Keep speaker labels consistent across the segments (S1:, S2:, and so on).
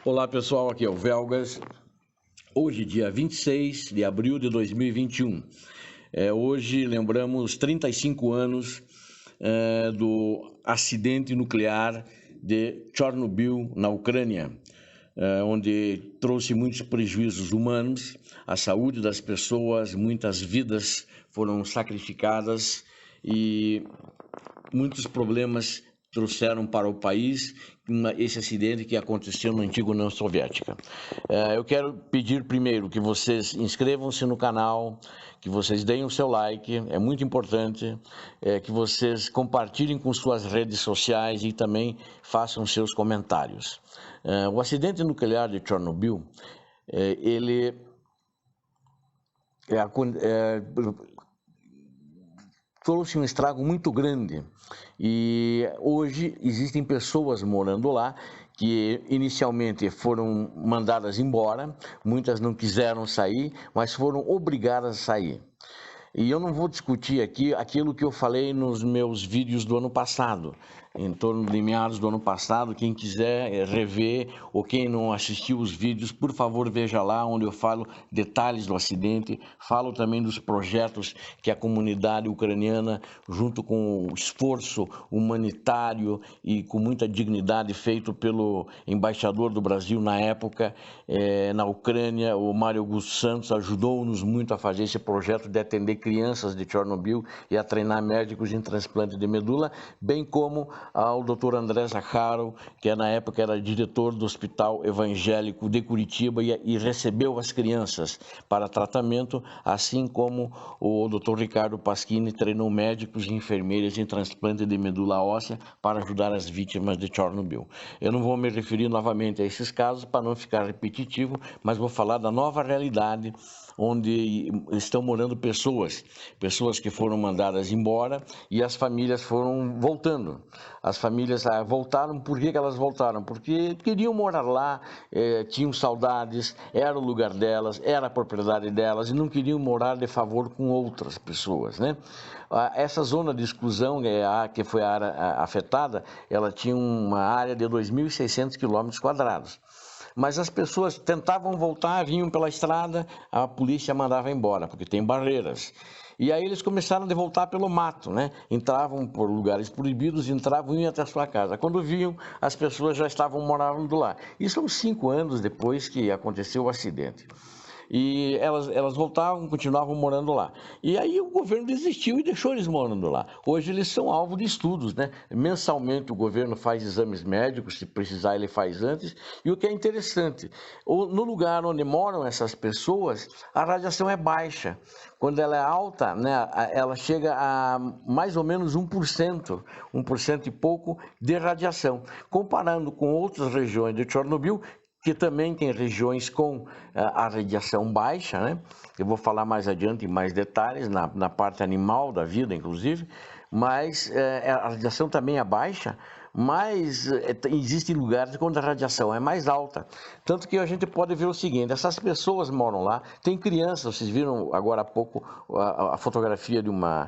S1: Olá pessoal, aqui é o Velgas. Hoje, dia 26 de abril de 2021. Hoje lembramos 35 anos do acidente nuclear de Chernobyl, na Ucrânia, onde trouxe muitos prejuízos humanos, à saúde das pessoas, muitas vidas foram sacrificadas e muitos problemas trouxeram para o país esse acidente que aconteceu na antiga União Soviética. Eu quero pedir primeiro que vocês inscrevam-se no canal, que vocês deem o seu like, é muito importante, que vocês compartilhem com suas redes sociais e também façam seus comentários. O acidente nuclear de Chernobyl, ele trouxe um estrago muito grande e hoje existem pessoas morando lá que inicialmente foram mandadas embora, muitas não quiseram sair, mas foram obrigadas a sair. E eu não vou discutir aqui aquilo que eu falei nos meus vídeos do ano passado, em torno de meados do ano passado. Quem quiser rever ou quem não assistiu os vídeos, por favor veja lá, onde eu falo detalhes do acidente, falo também dos projetos que a comunidade ucraniana, junto com o esforço humanitário e com muita dignidade feito pelo embaixador do Brasil na época, na Ucrânia, o Mário Augusto Santos, ajudou-nos muito a fazer esse projeto de atender crianças de Chernobyl e a treinar médicos em transplante de medula, bem como ao Dr. André Zacharov, que na época era diretor do Hospital Evangélico de Curitiba e recebeu as crianças para tratamento, assim como o Dr. Ricardo Pasquini treinou médicos e enfermeiras em transplante de medula óssea para ajudar as vítimas de Chernobyl. Eu não vou me referir novamente a esses casos para não ficar repetitivo, mas vou falar da nova realidade onde estão morando pessoas que foram mandadas embora e as famílias foram voltando. As famílias voltaram. Por que elas voltaram? Porque queriam morar lá, tinham saudades, era o lugar delas, era a propriedade delas e não queriam morar de favor com outras pessoas, né? Essa zona de exclusão, que foi a área afetada, ela tinha uma área de 2.600 km². Mas as pessoas tentavam voltar, vinham pela estrada, a polícia mandava embora, porque tem barreiras. E aí eles começaram a voltar pelo mato, né? Entravam por lugares proibidos, entravam e iam até a sua casa. Quando viam, as pessoas já estavam morando lá. Isso são 5 anos depois que aconteceu o acidente. E elas voltavam, continuavam morando lá. E aí o governo desistiu e deixou eles morando lá. Hoje eles são alvo de estudos, né? Mensalmente o governo faz exames médicos, se precisar ele faz antes. E o que é interessante, no lugar onde moram essas pessoas, a radiação é baixa. Quando ela é alta, né, ela chega a mais ou menos 1%, 1% e pouco de radiação. Comparando com outras regiões de Chernobyl, que também tem regiões com a radiação baixa, né? Eu vou falar mais adiante em mais detalhes, na parte animal da vida, inclusive, mas a radiação também é baixa, mas existem lugares onde a radiação é mais alta. Tanto que a gente pode ver o seguinte, essas pessoas moram lá, tem crianças, vocês viram agora há pouco a fotografia de uma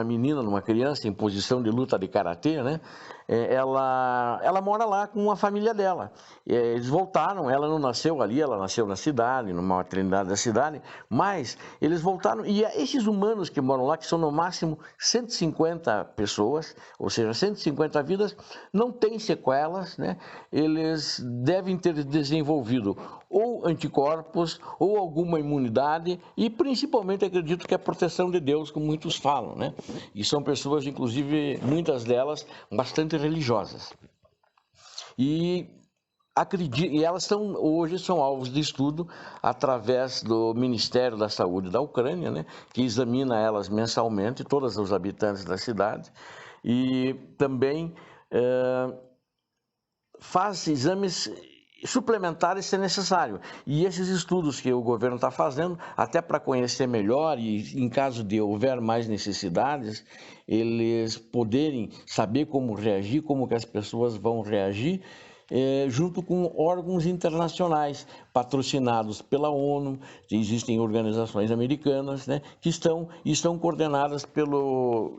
S1: menina, de uma criança em posição de luta de karatê, né? Ela mora lá com a família dela. Eles voltaram, ela não nasceu ali, ela nasceu na cidade, numa maternidade da cidade, mas eles voltaram, e esses humanos que moram lá, que são no máximo 150 pessoas, ou seja, 150 vidas, não têm sequelas, né? Eles devem ter desenvolvido ou anticorpos, ou alguma imunidade, e principalmente acredito que a proteção de Deus, como muitos falam, né? E são pessoas, inclusive, muitas delas, bastante religiosas. E elas hoje são alvos de estudo através do Ministério da Saúde da Ucrânia, né, que examina elas mensalmente, todos os habitantes da cidade, e também faz exames suplementares se necessário. E esses estudos que o governo está fazendo, até para conhecer melhor e em caso de houver mais necessidades, eles poderem saber como reagir, como que as pessoas vão reagir, junto com órgãos internacionais, patrocinados pela ONU, existem organizações americanas, né, que estão coordenadas pelo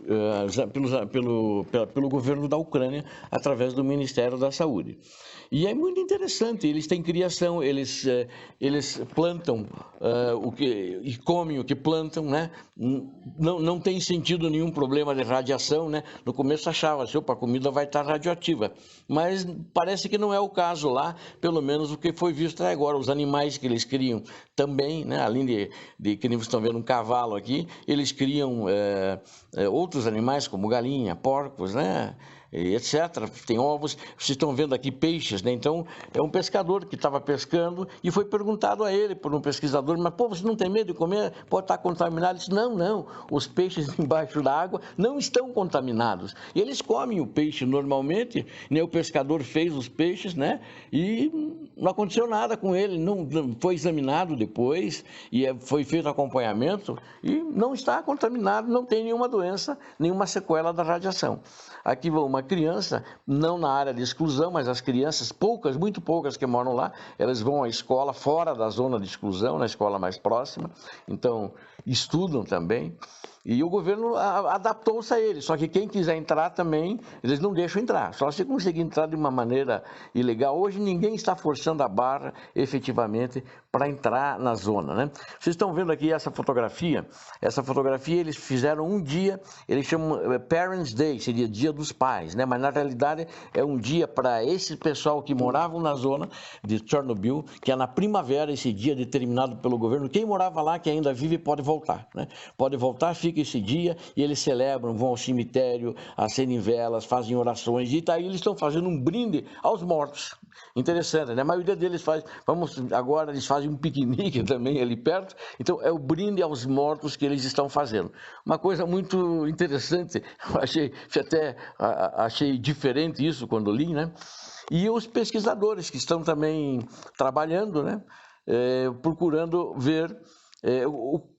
S1: governo da Ucrânia através do Ministério da Saúde. E é muito interessante, eles têm criação, eles plantam e comem o que plantam, né? Não tem sentido nenhum problema de radiação, né? No começo achava, se a comida vai estar radioativa, mas parece que não é o caso lá, pelo menos o que foi visto até agora. Os animais que eles criam também, né? Além de que vocês estão vendo um cavalo aqui, eles criam outros animais como galinha, porcos, né? Etc. Tem ovos, vocês estão vendo aqui peixes, né? Então é um pescador que estava pescando e foi perguntado a ele por um pesquisador, mas pô, você não tem medo de comer? Pode estar contaminado? Ele disse, não, os peixes embaixo da água não estão contaminados. E eles comem o peixe normalmente, né? O pescador fez os peixes, né? E não aconteceu nada com ele, não foi examinado depois e foi feito acompanhamento e não está contaminado, não tem nenhuma doença, nenhuma sequela da radiação. Aqui uma criança, não na área de exclusão, mas as crianças, muito poucas que moram lá, elas vão à escola fora da zona de exclusão, na escola mais próxima, então estudam também. E o governo adaptou-se a eles, só que quem quiser entrar também, eles não deixam entrar, só se conseguir entrar de uma maneira ilegal. Hoje ninguém está forçando a barra efetivamente para entrar na zona, né? Vocês estão vendo aqui essa fotografia eles fizeram um dia, eles chamam Parents' Day, seria Dia dos Pais, né? Mas na realidade é um dia para esse pessoal que moravam na zona de Chernobyl, que é na primavera, esse dia determinado pelo governo. Quem morava lá, que ainda vive, pode voltar, né? Pode voltar, fica esse dia e eles celebram, vão ao cemitério, acendem velas, fazem orações e daí eles estão fazendo um brinde aos mortos. Interessante, né? A maioria deles agora eles fazem um piquenique também ali perto, então é o brinde aos mortos que eles estão fazendo. Uma coisa muito interessante, achei diferente isso quando li, né? E os pesquisadores que estão também trabalhando, né? Procurando ver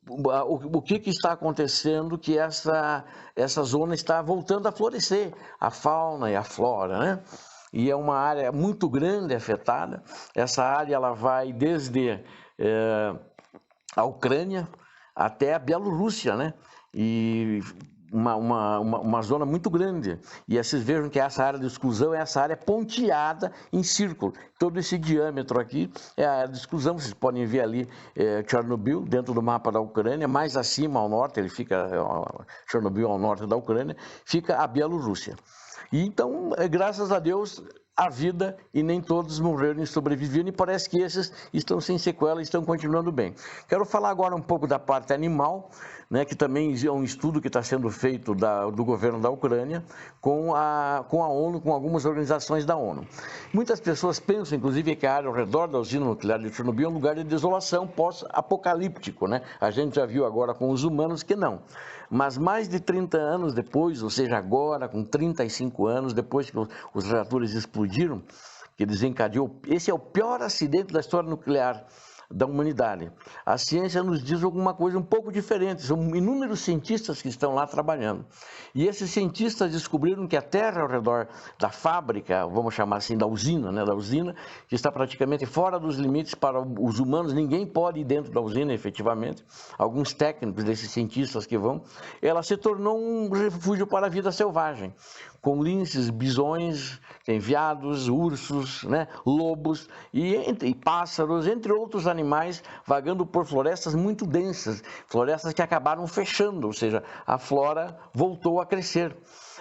S1: o que está acontecendo, que essa zona está voltando a florescer, a fauna e a flora, né? E é uma área muito grande afetada. Essa área ela vai desde a Ucrânia até a Bielorrússia, né? E uma zona muito grande. E vocês vejam que essa área de exclusão é essa área ponteada em círculo. Todo esse diâmetro aqui é a área de exclusão. Vocês podem ver ali Chernobyl, dentro do mapa da Ucrânia. Mais acima, ao norte, Chernobyl ao norte da Ucrânia, fica a Bielorrússia. E então, graças a Deus, a vida e nem todos morreram e sobreviveram, e parece que esses estão sem sequela e estão continuando bem. Quero falar agora um pouco da parte animal, né, que também é um estudo que está sendo feito do governo da Ucrânia com a ONU, com algumas organizações da ONU. Muitas pessoas pensam, inclusive, que a área ao redor da usina nuclear de Chernobyl é um lugar de desolação pós-apocalíptico, né? A gente já viu agora com os humanos que não. Mas mais de 30 anos depois, ou seja, agora com 35 anos, depois que os reatores explodiram, que desencadeou, esse é o pior acidente da história nuclear da humanidade. A ciência nos diz alguma coisa um pouco diferente, são inúmeros cientistas que estão lá trabalhando. E esses cientistas descobriram que a terra ao redor da fábrica, vamos chamar assim, da usina, né, que está praticamente fora dos limites para os humanos, ninguém pode ir dentro da usina, efetivamente. Alguns técnicos desses cientistas que vão, ela se tornou um refúgio para a vida selvagem, com linces, bisões, tem veados, ursos, né, lobos e pássaros, entre outros animais, vagando por florestas muito densas, florestas que acabaram fechando, ou seja, a flora voltou a crescer.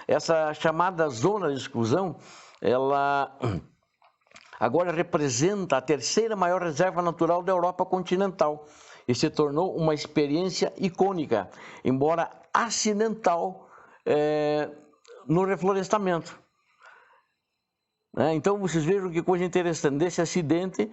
S1: Essa chamada zona de exclusão, ela agora representa a terceira maior reserva natural da Europa continental e se tornou uma experiência icônica, embora acidental, no reflorestamento. Então vocês vejam que coisa interessante, desse acidente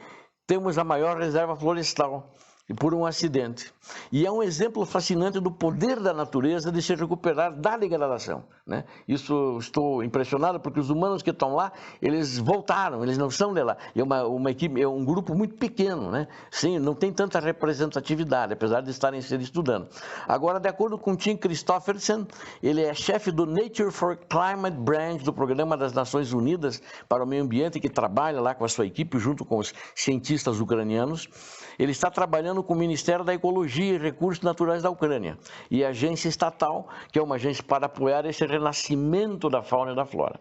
S1: temos a maior reserva florestal por um acidente. E é um exemplo fascinante do poder da natureza de se recuperar da degradação, né? Isso, estou impressionado porque os humanos que estão lá, eles voltaram, eles não são de lá. É uma equipe, é um grupo muito pequeno, né? Sim, não tem tanta representatividade, apesar de estarem se estudando. Agora, de acordo com Tim Christoffersen, ele é chefe do Nature for Climate Branch do Programa das Nações Unidas para o Meio Ambiente, que trabalha lá com a sua equipe, junto com os cientistas ucranianos. Ele está trabalhando com o Ministério da Ecologia e Recursos Naturais da Ucrânia e a agência estatal, que é uma agência para apoiar esse renascimento da fauna e da flora.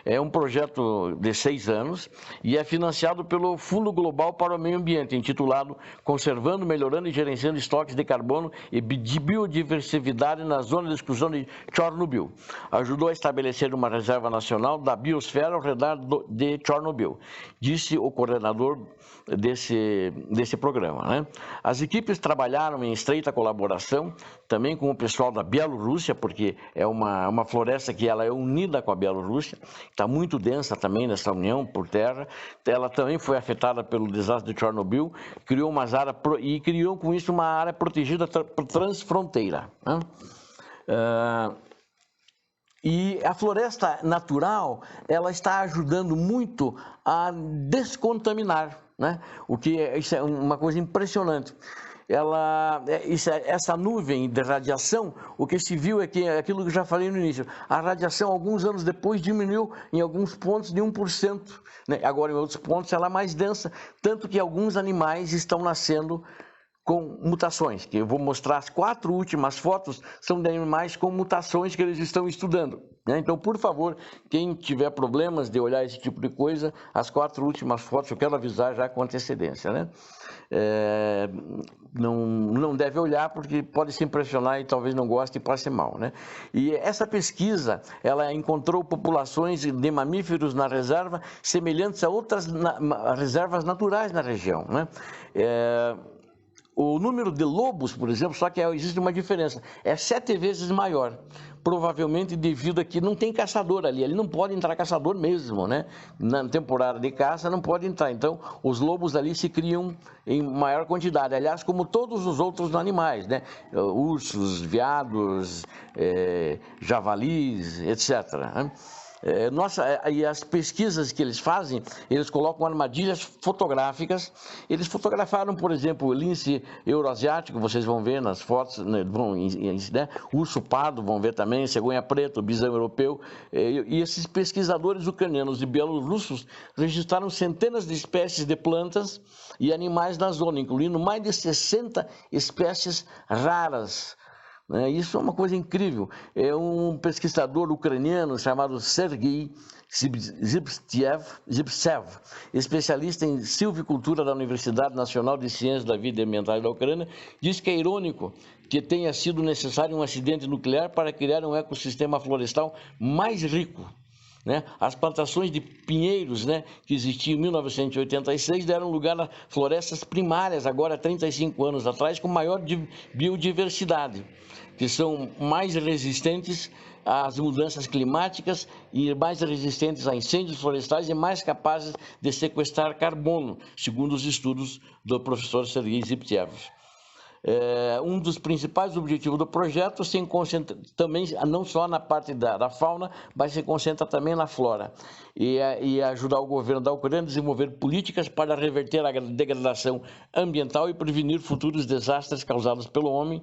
S1: É um projeto de 6 anos e é financiado pelo Fundo Global para o Meio Ambiente, intitulado Conservando, Melhorando e Gerenciando Estoques de Carbono e de Biodiversidade na Zona de Exclusão de Chernobyl. Ajudou a estabelecer uma reserva nacional da biosfera ao redor de Chernobyl, disse o coordenador desse programa, né? As equipes trabalharam em estreita colaboração também com o pessoal da Bielorrússia, porque é uma floresta que ela é unida com a Bielorrússia, está muito densa também nessa união por terra. Ela também foi afetada pelo desastre de Chernobyl, criou e criou com isso uma área protegida transfronteira, né? E a floresta natural, ela está ajudando muito a descontaminar, né? Isso é uma coisa impressionante. Essa nuvem de radiação, o que se viu é que aquilo que eu já falei no início, a radiação alguns anos depois diminuiu em alguns pontos de 1%, né? Agora em outros pontos ela é mais densa, tanto que alguns animais estão nascendo com mutações, que eu vou mostrar. As 4 últimas fotos são de animais com mutações que eles estão estudando, né? Então, por favor, quem tiver problemas de olhar esse tipo de coisa, as 4 últimas fotos eu quero avisar já com antecedência, né? Não deve olhar porque pode se impressionar e talvez não goste e passe mal, né? E essa pesquisa, ela encontrou populações de mamíferos na reserva semelhantes a outras reservas naturais na região, né? O número de lobos, por exemplo, só que existe uma diferença, é 7 vezes maior, provavelmente devido a que não tem caçador ali não pode entrar caçador mesmo, né? Na temporada de caça não pode entrar, então os lobos ali se criam em maior quantidade, aliás, como todos os outros animais, né? Ursos, veados, javalis, etc., né? E as pesquisas que eles fazem, eles colocam armadilhas fotográficas. Eles fotografaram, por exemplo, o lince euroasiático, vocês vão ver nas fotos, né? Urso pardo, vão ver também, cegonha preta, bisão europeu. E esses pesquisadores ucranianos e bielorrussos registraram centenas de espécies de plantas e animais na zona, incluindo mais de 60 espécies raras. Isso é uma coisa incrível. É um pesquisador ucraniano chamado Sergei Zipsev, especialista em silvicultura da Universidade Nacional de Ciências da Vida e Ambiental da Ucrânia, diz que é irônico que tenha sido necessário um acidente nuclear para criar um ecossistema florestal mais rico, né? As plantações de pinheiros, né, que existiam em 1986 deram lugar a florestas primárias, agora 35 anos atrás, com maior biodiversidade, que são mais resistentes às mudanças climáticas e mais resistentes a incêndios florestais e mais capazes de sequestrar carbono, segundo os estudos do professor Sergei Zipsev. Um dos principais objetivos do projeto se concentra também não só na parte da fauna, mas se concentra também na flora e ajudar o governo da Ucrânia a desenvolver políticas para reverter a degradação ambiental e prevenir futuros desastres causados pelo homem.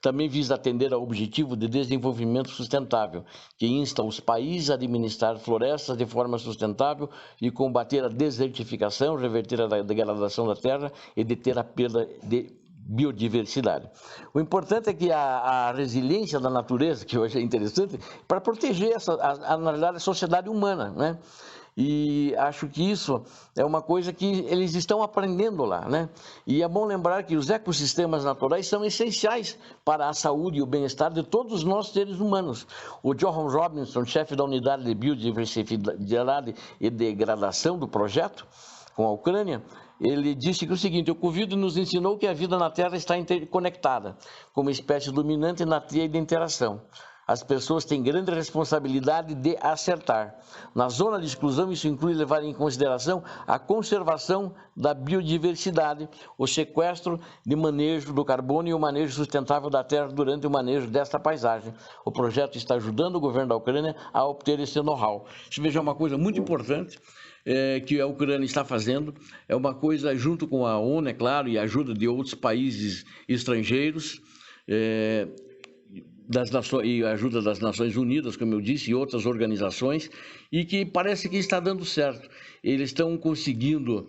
S1: Também visa atender ao objetivo de desenvolvimento sustentável, que insta os países a administrar florestas de forma sustentável e combater a desertificação, reverter a degradação da terra e deter a perda de biodiversidade. O importante é que a resiliência da natureza, que eu achei interessante, para proteger na verdade, a sociedade humana, né? E acho que isso é uma coisa que eles estão aprendendo lá, né? E é bom lembrar que os ecossistemas naturais são essenciais para a saúde e o bem-estar de todos nós seres humanos. O John Robinson, chefe da unidade de biodiversidade e degradação do projeto com a Ucrânia, ele disse que o seguinte: o Covid nos ensinou que a vida na Terra está interconectada, como espécie dominante na teia de interação. as pessoas têm grande responsabilidade de acertar. Na zona de exclusão, isso inclui levar em consideração a conservação da biodiversidade, o sequestro de manejo do carbono e o manejo sustentável da terra durante o manejo desta paisagem. O projeto está ajudando o governo da Ucrânia a obter esse know-how. Isso, veja, é uma coisa muito importante que a Ucrânia está fazendo. É uma coisa junto com a ONU, é claro, e a ajuda de outros países estrangeiros, e a ajuda das Nações Unidas, como eu disse, e outras organizações, e que parece que está dando certo. Eles estão conseguindo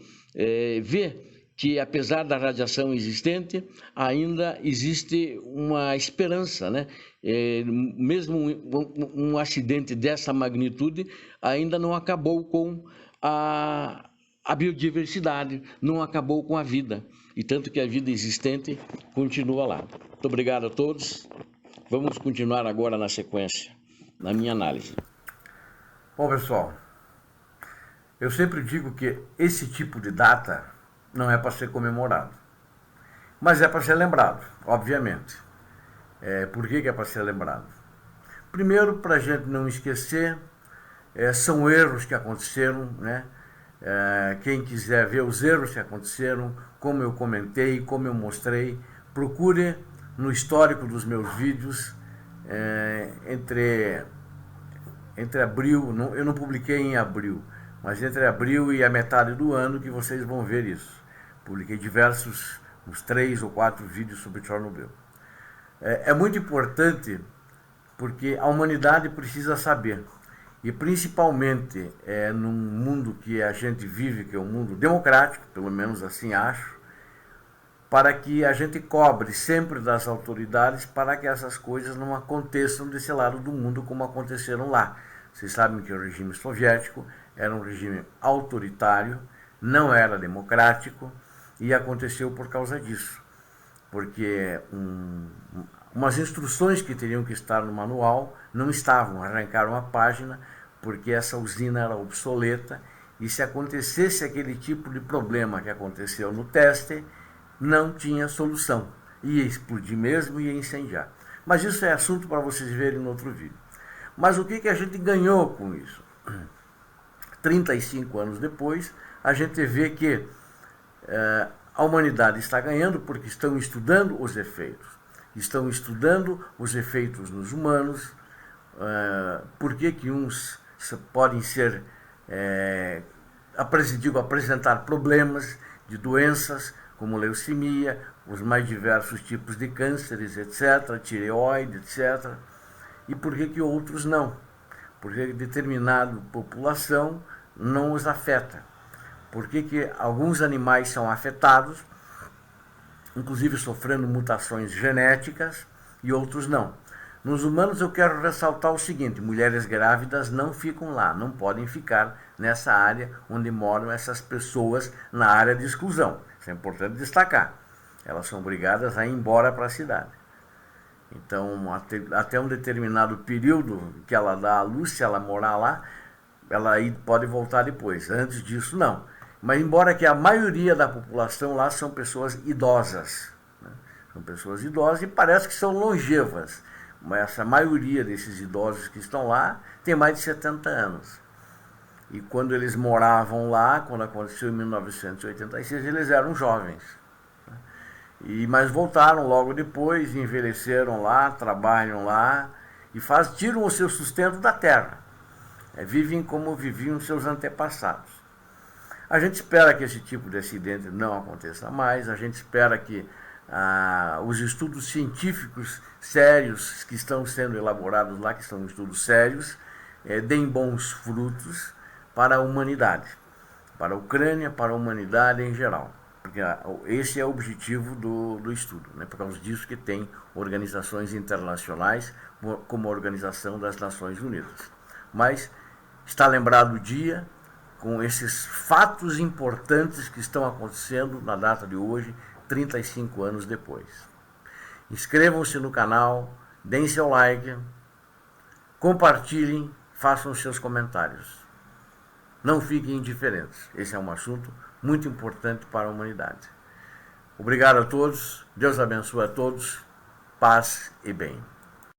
S1: ver que, apesar da radiação existente, ainda existe uma esperança, né? Mesmo um acidente dessa magnitude ainda não acabou com a biodiversidade, não acabou com a vida, e tanto que a vida existente continua lá. Muito obrigado a todos. Vamos continuar agora na sequência, na minha análise.
S2: Bom, pessoal, eu sempre digo que esse tipo de data não é para ser comemorado, mas é para ser lembrado, obviamente. Por que é para ser lembrado? Primeiro, para a gente não esquecer, são erros que aconteceram, né? Quem quiser ver os erros que aconteceram, como eu comentei, como eu mostrei, procure no histórico dos meus vídeos, entre abril, eu não publiquei em abril, mas entre abril e a metade do ano que vocês vão ver isso. Publiquei uns 3 ou 4 vídeos sobre Chernobyl. É muito importante porque a humanidade precisa saber, e principalmente num mundo que a gente vive, que é um mundo democrático, pelo menos assim acho, para que a gente cobre sempre das autoridades para que essas coisas não aconteçam desse lado do mundo como aconteceram lá. Vocês sabem que o regime soviético era um regime autoritário, não era democrático, e aconteceu por causa disso. Porque umas instruções que teriam que estar no manual não estavam, arrancaram a página porque essa usina era obsoleta, e se acontecesse aquele tipo de problema que aconteceu no teste, não tinha solução, ia explodir mesmo, ia incendiar. Mas isso é assunto para vocês verem no outro vídeo. Mas o que a gente ganhou com isso? 35 anos depois, a gente vê que a humanidade está ganhando porque estão estudando os efeitos. Estão estudando os efeitos nos humanos, por que uns podem ser, apresentar problemas de doenças, como leucemia, os mais diversos tipos de cânceres, etc., tireoide, etc. E por que outros não? Porque determinada população não os afeta. Por que alguns animais são afetados, inclusive sofrendo mutações genéticas, e outros não? Nos humanos eu quero ressaltar o seguinte: mulheres grávidas não ficam lá, não podem ficar nessa área onde moram essas pessoas, na área de exclusão. Isso é importante destacar. Elas são obrigadas a ir embora para a cidade. Então, até um determinado período que ela dá à luz, se ela morar lá, ela pode voltar depois. Antes disso, não. Mas embora que a maioria da população lá são pessoas idosas, né? São pessoas idosas e parece que são longevas. Mas essa maioria desses idosos que estão lá tem mais de 70 anos. E quando eles moravam lá, quando aconteceu em 1986, eles eram jovens. Mas voltaram logo depois, envelheceram lá, trabalham lá e tiram o seu sustento da terra. Vivem como viviam seus antepassados. A gente espera que esse tipo de acidente não aconteça mais, a gente espera que os estudos científicos sérios que estão sendo elaborados lá, que são estudos sérios, deem bons frutos para a humanidade, para a Ucrânia, para a humanidade em geral. Porque esse é o objetivo do estudo, né? Por causa disso que tem organizações internacionais, como a Organização das Nações Unidas. Mas está lembrado o dia com esses fatos importantes que estão acontecendo na data de hoje, 35 anos depois. Inscrevam-se no canal, deem seu like, compartilhem, façam seus comentários. Não fiquem indiferentes. Esse é um assunto muito importante para a humanidade. Obrigado a todos. Deus abençoe a todos. Paz e bem.